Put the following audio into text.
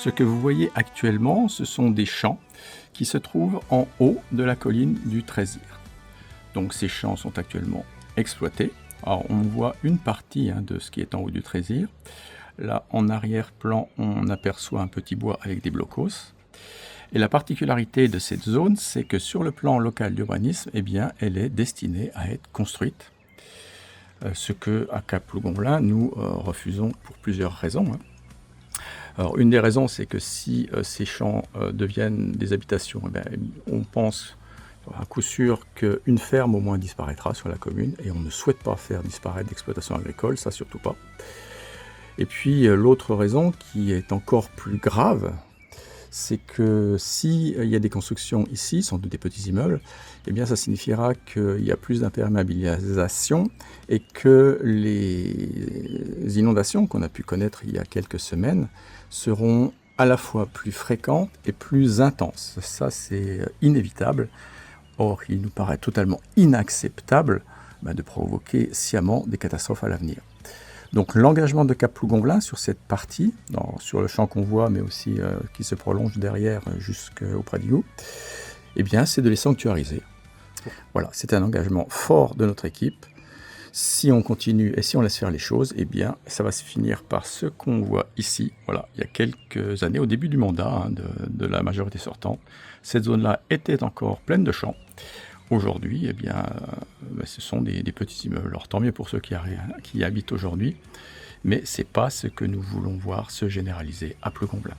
Ce que vous voyez actuellement, ce sont des champs qui se trouvent en haut de la colline du Trézir. Donc ces champs sont actuellement exploités. Alors on voit une partie de ce qui est en haut du Trézir. Là en arrière-plan, on aperçoit un petit bois avec des blocos. Et la particularité de cette zone, c'est que sur le plan local d'urbanisme, eh bien, elle est destinée à être construite. Ce que à Cap-Plougonvelin, nous refusons pour plusieurs raisons. Alors, une des raisons, c'est que si ces champs deviennent des habitations, eh bien, on pense à coup sûr qu'une ferme au moins disparaîtra sur la commune, et on ne souhaite pas faire disparaître d'exploitation agricole, ça surtout pas. Et puis l'autre raison, qui est encore plus grave, c'est que s'il y a des constructions ici, sans doute des petits immeubles, eh bien ça signifiera qu'il y a plus d'imperméabilisation et que les inondations qu'on a pu connaître il y a quelques semaines seront à la fois plus fréquentes et plus intenses. Ça, c'est inévitable. Or, il nous paraît totalement inacceptable de provoquer sciemment des catastrophes à l'avenir. Donc l'engagement de Cap-Plougonvelin sur cette partie, sur le champ qu'on voit, mais aussi qui se prolonge derrière jusqu'auprès du Goût, eh bien c'est de les sanctuariser. Voilà, c'est un engagement fort de notre équipe. Si on continue et si on laisse faire les choses, eh bien ça va se finir par ce qu'on voit ici. Voilà, il y a quelques années, au début du mandat de la majorité sortante, cette zone-là était encore pleine de champs. Aujourd'hui, eh bien, ce sont des petits immeubles. Alors tant mieux pour ceux qui y habitent aujourd'hui, mais ce n'est pas ce que nous voulons voir se généraliser à Plougonvelin.